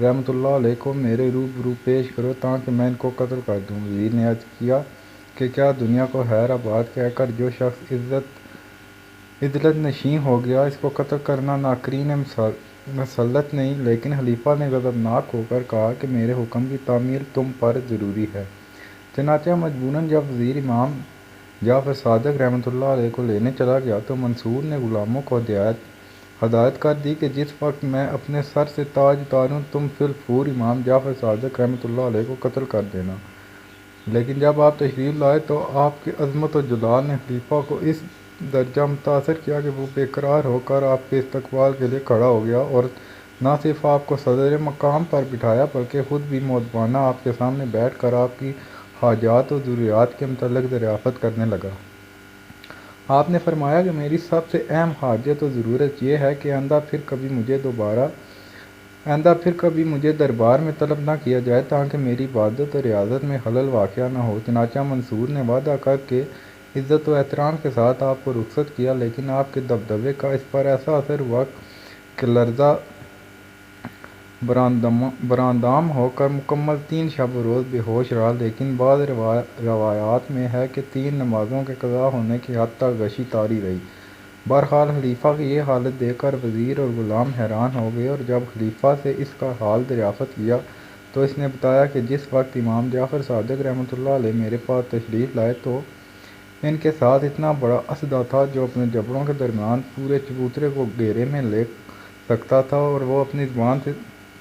رحمۃ اللہ علیہ کو میرے روبرو پیش کرو تاکہ میں ان کو قتل کر دوں۔ وزیر نے عرض کیا کہ کیا دنیا کو خیر آباد کہہ کر جو شخص عدلت نشین ہو گیا اس کو قتل کرنا ناقرین مسلط نہیں؟ لیکن خلیفہ نے غضبناک ہو کر کہا کہ میرے حکم کی تعمیل تم پر ضروری ہے۔ چنانچہ مجبوراً جب وزیر امام جعفر صادق رحمۃ اللہ علیہ کو لینے چلا گیا تو منصور نے غلاموں کو ہدایت کر دی کہ جس وقت میں اپنے سر سے تاج اتاروں تم فی الفور امام جعفر صادق رحمۃ اللہ علیہ کو قتل کر دینا۔ لیکن جب آپ تشریف لائے تو آپ کی عظمت و جلال نے خلیفہ کو اس درجہ متاثر کیا کہ وہ بے قرار ہو کر آپ کے استقبال کے لیے کھڑا ہو گیا اور نہ صرف آپ کو صدر مقام پر بٹھایا بلکہ خود بھی مؤدبانہ آپ کے سامنے بیٹھ کر آپ کی حاجات و ضروریات کے متعلق دریافت کرنے لگا۔ آپ نے فرمایا کہ میری سب سے اہم حاجت و ضرورت یہ ہے کہ آئندہ پھر کبھی مجھے دربار میں طلب نہ کیا جائے تاکہ میری عبادت و ریاضت میں خلل واقع نہ ہو۔ چنانچہ منصور نے وعدہ کر کے عزت و احترام کے ساتھ آپ کو رخصت کیا، لیکن آپ کے دبدبے کا اس پر ایسا اثر ہوا کہ لرزہ براندام ہو کر مکمل 3 شب و روز بے ہوش رہا، لیکن بعض روایات میں ہے کہ 3 نمازوں کے قضا ہونے کی حد تک غشی طاری رہی۔ بہرحال خلیفہ کی یہ حالت دیکھ کر وزیر اور غلام حیران ہو گئے، اور جب خلیفہ سے اس کا حال دریافت کیا تو اس نے بتایا کہ جس وقت امام جعفر صادق رحمۃ اللہ علیہ میرے پاس تشریف لائے تو ان کے ساتھ اتنا بڑا اسدہ تھا جو اپنے جبڑوں کے درمیان پورے چبوترے کو گھیرے میں لے سکتا تھا، اور وہ اپنی زبان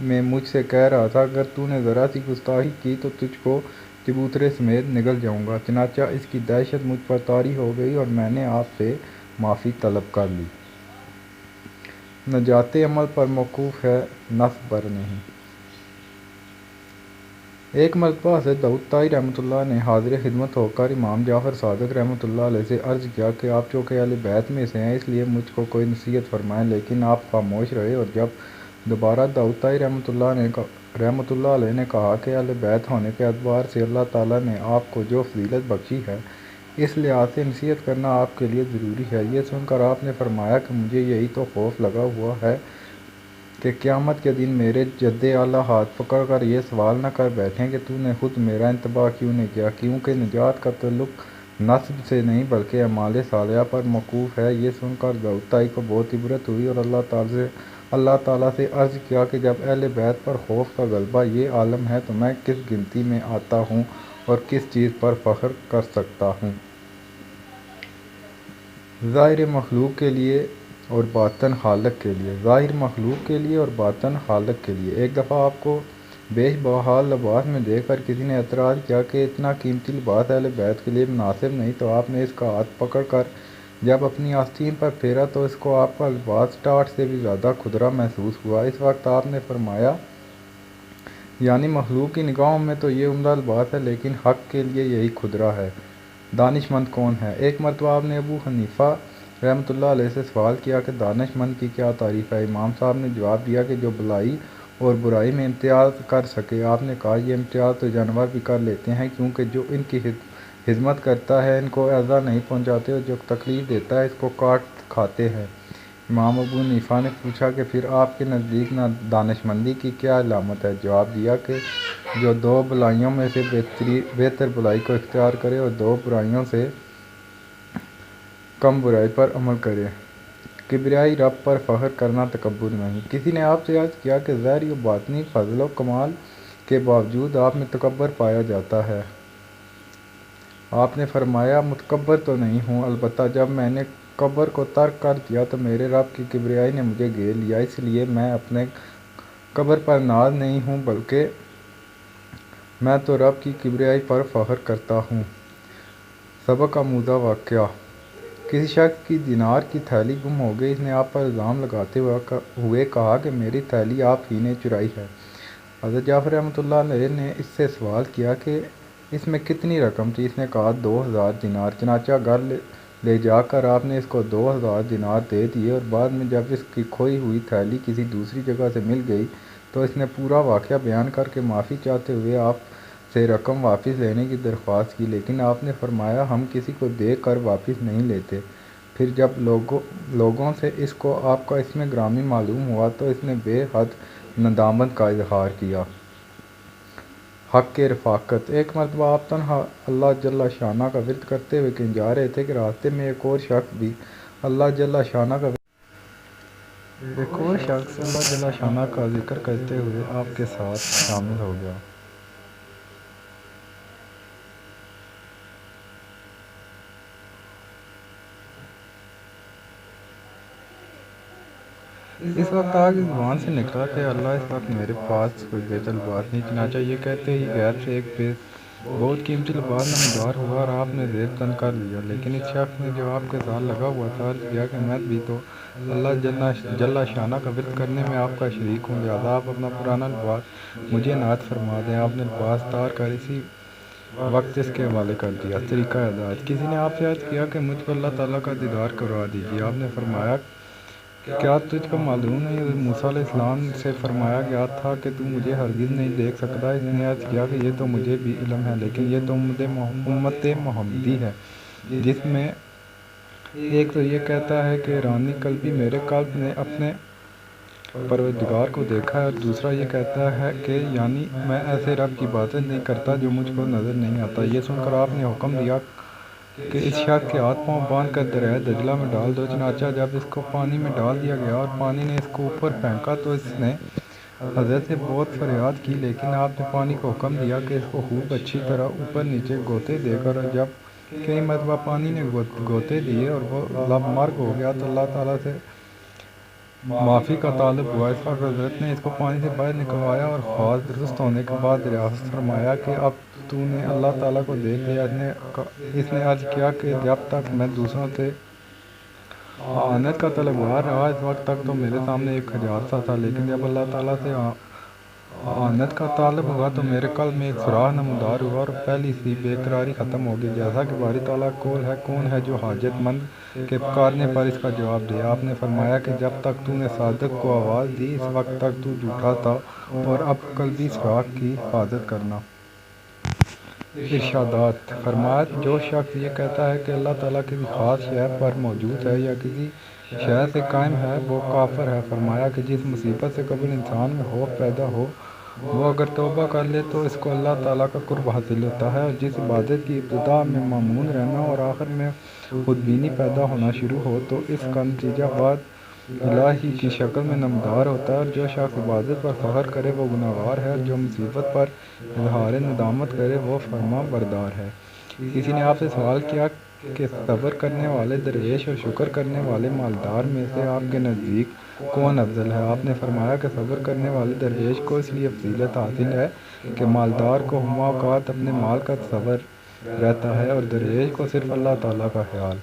میں مجھ سے کہہ رہا تھا اگر تو نے ذرا سی گستاخی کی تو تجھ کو چبوترے سمیت نگل جاؤں گا۔ چنانچہ اس کی دہشت مجھ پر طاری ہو گئی اور میں نے آپ سے معافی طلب کر لی۔ نجات عمل پر موقوف ہے، نصب پر نہیں۔ ایک مرتبہ حضرت داؤد طائی رحمۃ اللہ نے حاضر خدمت ہو کر امام جعفر صادق رحمۃ اللہ علیہ سے عرض کیا کہ آپ چونکہ اہل بیت میں سے ہیں اس لیے مجھ کو کوئی نصیحت فرمائیں، لیکن آپ خاموش رہے، اور جب دوبارہ داؤد طائی رحمۃ اللہ علیہ نے کہا کہ اہل بیت ہونے کے اعتبار سے اللہ تعالیٰ نے آپ کو جو فضیلت بخشی ہے اس لحاظ سے نصیحت کرنا آپ کے لیے ضروری ہے، یہ سن کر آپ نے فرمایا کہ مجھے یہی تو خوف لگا ہوا ہے کہ قیامت کے دن میرے جد اعلیٰ ہاتھ پکڑ کر یہ سوال نہ کر بیٹھیں کہ تو نے خود میرا انتباہ کیوں نہیں کیا، کیونکہ نجات کا تعلق نسب سے نہیں بلکہ اعمال صالحہ پر موقوف ہے۔ یہ سن کر داؤد طائی کو بہت عبرت ہوئی اور اللہ تعالیٰ سے عرض کیا کہ جب اہل بیت پر خوف کا غلبہ یہ عالم ہے تو میں کس گنتی میں آتا ہوں اور کس چیز پر فخر کر سکتا ہوں۔ ظاہر مخلوق کے لیے اور باطن خالق کے لیے۔ ظاہر مخلوق کے لیے اور باطن خالق کے لیے۔ ایک دفعہ آپ کو بیش بحال لباس میں دیکھ کر کسی نے اعتراض کیا کہ اتنا قیمتی لباس اہل بیت کے لیے مناسب نہیں، تو آپ نے اس کا ہاتھ پکڑ کر جب اپنی آستین پر پھیرا تو اس کو آپ کا لباس ٹاٹ سے بھی زیادہ کھدرا محسوس ہوا۔ اس وقت آپ نے فرمایا یعنی مخلوق کی نگاہوں میں تو یہ عمدہ لباس ہے لیکن حق کے لیے یہی کھدرا ہے۔ دانش مند کون ہے؟ ایک مرتبہ آپ نے ابو حنیفہ رحمۃ اللہ علیہ سے سوال کیا کہ دانش مند کی کیا تعریف ہے؟ امام صاحب نے جواب دیا کہ جو بھلائی اور برائی میں امتیاز کر سکے۔ آپ نے کہا یہ امتیاز تو جانور بھی کر لیتے ہیں، کیونکہ جو ان کی خدمت کرتا ہے ان کو ایذا نہیں پہنچاتے اور جو تکلیف دیتا ہے اس کو کاٹ کھاتے ہیں۔ امام ابو حنیفہ نے پوچھا کہ پھر آپ کے نزدیک دانش مندی کی کیا علامت ہے؟ جواب دیا کہ جو 2 بھلائیوں میں سے بہتر بھلائی کو اختیار کرے اور 2 برائیوں سے کم برائی پر عمل کرے۔ کبریائی رب پر فخر کرنا تکبر نہیں۔ کسی نے آپ سے عرض کیا کہ ظاہری و باطنی فضل و کمال کے باوجود آپ میں تکبر پایا جاتا ہے۔ آپ نے فرمایا متکبر تو نہیں ہوں، البتہ جب میں نے کبر کو ترک کر دیا تو میرے رب کی کبریائی نے مجھے گھیر لیا، اس لیے میں اپنے کبر پر ناز نہیں ہوں بلکہ میں تو رب کی کبریائی پر فخر کرتا ہوں۔ سبق آموزہ واقعہ۔ کسی شخص کی دینار کی تھیلی گم ہو گئی، اس نے آپ پر الزام لگاتے ہوئے کہا کہ میری تھیلی آپ ہی نے چرائی ہے۔ حضرت جعفر رحمۃ اللہ علیہ نے اس سے سوال کیا کہ اس میں کتنی رقم تھی؟ اس نے کہا 2000 دینار۔ چنانچہ گھر لے جا کر آپ نے اس کو 2000 دینار دے دیے، اور بعد میں جب اس کی کھوئی ہوئی تھیلی کسی دوسری جگہ سے مل گئی تو اس نے پورا واقعہ بیان کر کے معافی چاہتے ہوئے آپ سے رقم واپس لینے کی درخواست کی، لیکن آپ نے فرمایا ہم کسی کو دے کر واپس نہیں لیتے۔ پھر جب لوگوں سے اس کو آپ کا اسم گرامی معلوم ہوا تو اس نے بے حد ندامت کا اظہار کیا۔ حق کے رفاقت۔ ایک مرتبہ آپ تنہا اللہ جل شانہ کا ورد کرتے ہوئے کہیں جا رہے تھے کہ راستے میں ایک اور شخص اللہ جل شانہ کا ذکر کرتے ہوئے آپ کے ساتھ شامل ہو گیا۔ اس وقت آگ اس زبان سے نکلا کہ اللہ اس وقت میرے پاس کوئی بہتر لباس نہیں، چنانچہ یہ کہتے ہی غیب سے ایک بہت قیمتی لباس نمودار ہوا اور آپ نے زیب تن کر لیا۔ لیکن اس شخص نے جو آپ کے ساتھ لگا ہوا تھا عرض کیا کہ میں بھی تو اللہ جل شانہ کا ورد کرنے میں آپ کا شریک ہوں، لہٰذا آپ اپنا پرانا لباس مجھے عنایت فرما دیں۔ آپ نے لباس اتار کر اسی وقت اس کے حوالے کر دیا۔ طریقہ ہدایت۔ کسی نے آپ سے عرض کیا کہ مجھ کو اللہ تعالیٰ کا دیدار کروا دیجیے۔ آپ نے فرمایا کیا تجھ کو معلوم نہیں؟ حضرت موسیٰ علیہ السلام سے فرمایا گیا تھا کہ تو مجھے ہرگز نہیں دیکھ سکتا۔ اس نے عرض کیا کہ یہ تو مجھے بھی علم ہے، لیکن یہ تو امت محمدی ہے، جس میں ایک تو یہ کہتا ہے کہ رانی قلبی میرے قلب نے اپنے پروردگار کو دیکھا ہے، اور دوسرا یہ کہتا ہے کہ یعنی میں ایسے رب کی عبادت نہیں کرتا جو مجھ کو نظر نہیں آتا۔ یہ سن کر آپ نے حکم دیا کہ اس شخص کے ہاتھ پاؤں باندھ کر دریائے دجلہ میں ڈال دو۔ چنانچہ جب اس کو پانی میں ڈال دیا گیا اور پانی نے اس کو اوپر پھینکا تو اس نے حضرت سے بہت فریاد کی، لیکن آپ نے پانی کو حکم دیا کہ اس کو خوب اچھی طرح اوپر نیچے غوطے دے کر، اور جب کئی مرتبہ پانی نے غوطے دیے اور وہ لب مرگ ہو گیا تو اللہ تعالیٰ سے معافی کا طالب ہوا۔ اس وقت حضرت نے اس کو پانی سے باہر نکلوایا اور خواص درست ہونے کے بعد دریافت فرمایا کہ اب تو نے اللہ تعالیٰ کو دیکھ لیا۔ اس نے عرض کیا کہ جب تک میں دوسروں سے اعانت کا طلبگار رہا اس وقت تک تو میرے سامنے ایک حجاب سا تھا، لیکن جب اللہ تعالیٰ سے اعانت کا طالب ہوا تو میرے قلب میں ایک سوراخ نمودار ہوا اور پہلی سی بے قراری ختم ہو گئی۔ جیسا کہ باری تعالیٰ قول ہے، کون ہے جو حاجت مند کے پکارنے پر اس کا جواب دے۔ آپ نے فرمایا کہ جب تک تو نے صادق کو آواز دی اس وقت تک تو جھوٹا تھا، اور اب قلبی سوراخ کی حفاظت کرنا۔ ارشادات۔ فرمایا جو شخص یہ کہتا ہے کہ اللہ تعالیٰ کسی خاص شے پر موجود ہے یا کسی شے سے قائم ہے وہ کافر ہے۔ فرمایا کہ جس مصیبت سے قبل انسان میں خوف پیدا ہو وہ اگر توبہ کر لے تو اس کو اللہ تعالیٰ کا قرب حاصل ہوتا ہے، اور جس عبادت کی ابتدا میں مامون رہنا اور آخر میں خودبینی پیدا ہونا شروع ہو تو اس کا نتیجہ بعد الہی کی شکل میں نمودار ہوتا ہے، اور جو شخص عبادت پر فخر کرے وہ گناہگار ہے، اور جو مصیبت پر اظہار ندامت کرے وہ فرما بردار ہے۔ کسی نے آپ سے سوال کیا کہ صبر کرنے والے درویش اور شکر کرنے والے مالدار میں سے آپ کے نزدیک کون افضل ہے؟ آپ نے فرمایا کہ صبر کرنے والے درویش کو اس لیے فضیلت حاصل ہے کہ مالدار کو ہمہ اوقات اپنے مال کا تصور رہتا ہے اور درویش کو صرف اللہ تعالیٰ کا خیال۔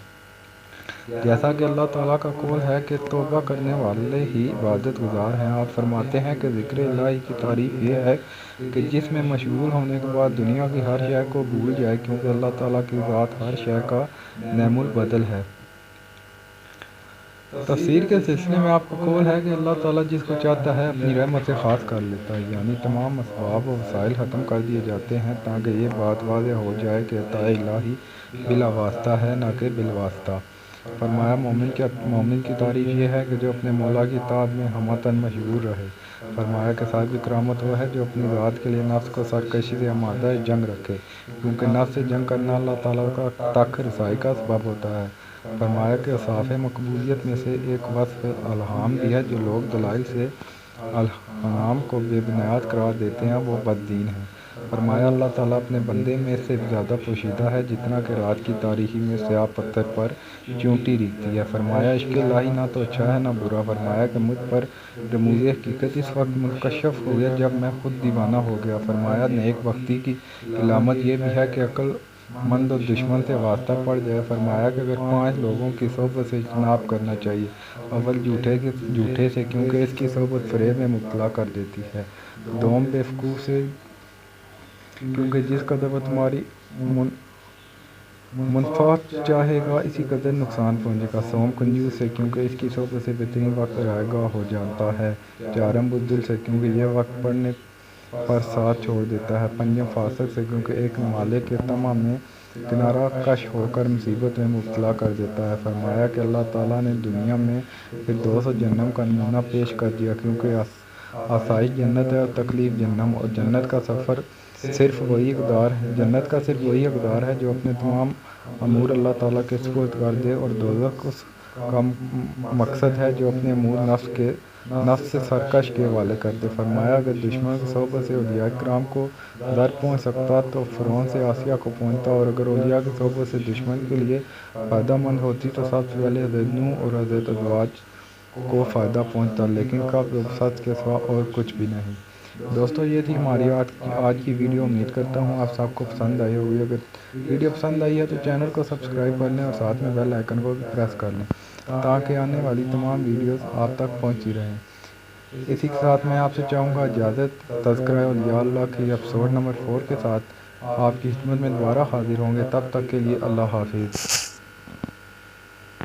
جیسا کہ اللہ تعالیٰ کا قول ہے کہ توبہ کرنے والے ہی عبادت گزار ہیں۔ آپ فرماتے ہیں کہ ذکر الہی کی تعریف یہ ہے کہ جس میں مشغول ہونے کے بعد دنیا کی ہر شے کو بھول جائے، کیونکہ اللہ تعالیٰ کی ذات ہر شے کا نعم البدل ہے۔ تفسیر کے سلسلے میں آپ کا قول ہے کہ اللہ تعالیٰ جس کو چاہتا ہے اپنی رحمت سے خاص کر لیتا ہے، یعنی تمام اسباب و وسائل ختم کر دیے جاتے ہیں تاکہ یہ بات واضح ہو جائے کہ عطاء الہی بلا واسطہ ہے نہ کہ بالواسطہ۔ فرمایا مومن کی تعریف یہ ہے کہ جو اپنے مولا کی اطاعت میں ہمہ مشغول رہے۔ فرمایا کہ صاحب کرامت وہ ہے جو اپنی ذات کے لیے نفس کو سرکشی سے آمادہ جنگ رکھے، کیونکہ نفس سے جنگ کرنا اللہ تعالیٰ تک رسائی کا سبب ہوتا ہے۔ فرمایا کہ اوصاف مقبولیت میں سے ایک وصف الہام بھی ہے، جو لوگ دلائل سے الہام کو بے بنیاد قرار دیتے ہیں وہ بد دین ہیں۔ فرمایا اللہ تعالیٰ اپنے بندے میں سے زیادہ پوشیدہ ہے جتنا کہ رات کی تاریکی میں سیاہ پتھر پر چیونٹی ریگتی ہے۔ فرمایا عشق الہی نہ تو اچھا ہے نہ برا۔ فرمایا کہ مجھ پر رموز حقیقت اس وقت منکشف ہوئے جب میں خود دیوانہ ہو گیا۔ فرمایا نیک بختی کی علامت یہ بھی ہے کہ عقل مند اور دشمن سے واسطہ پڑ جائے۔ فرمایا کہ اگر 5 لوگوں کی صحبت سے اجتناب کرنا چاہیے، اول جھوٹے سے کیونکہ اس کی صحبت فریب میں مبتلا کر دیتی ہے، دوم بیوقوف سے کیونکہ جس قدر وہ تمہاری منفعت چاہے گا اسی قدر نقصان پہنچے گا، سوم کنجوس سے کیونکہ اس کی صحبت سے بہترین وقت رائے گاہ ہو جاتا ہے، چارم بزدل سے کیونکہ یہ وقت پڑھنے پر ساتھ چھوڑ دیتا ہے، پنجم فاسق سے کیونکہ ایک مالک کے طمع میں کنارہ کش ہو کر مصیبت میں مبتلا کر دیتا ہے۔ فرمایا کہ اللہ تعالیٰ نے دنیا میں فردوس و جہنم کا نمونہ پیش کر دیا کیونکہ آسائش جنت ہے اور تکلیف جہنم، اور جنت کا صرف وہی حقدار ہے جو اپنے تمام امور اللہ تعالیٰ کے سپرد کر دے، اور دوزخ اس کا مقصد ہے جو اپنے امور نفس سے سرکش کے حوالے کر دے۔ فرمایا اگر دشمن کی صحبت سے اولیاء کرام کو در پہنچ سکتا تو فرعون سے آسیہ کو پہنچتا، اور اگر اولیاء کی صحبت سے دشمن کے لیے فائدہ مند ہوتی تو سب سے پہلے حضرت نوح اور حضرت ازواج کو فائدہ پہنچتا، لیکن قبر و سچ کے سوا اور کچھ بھی نہیں۔ دوستو یہ تھی ہماری آج کی ویڈیو۔ امید کرتا ہوں آپ سب کو پسند آئی ہوگی۔ اگر ویڈیو پسند آئی ہے تو چینل کو سبسکرائب کر لیں اور ساتھ میں بیل آئیکن کو بھی پریس کر لیں تاکہ آنے والی تمام ویڈیوز آپ تک پہنچی رہیں۔ اسی کے ساتھ میں آپ سے چاہوں گا اجازت۔ تذکرہ اولیاء اللہ کی ایپیسوڈ نمبر 4 کے ساتھ آپ کی خدمت میں دوبارہ حاضر ہوں گے۔ تب تک کے لیے اللہ حافظ۔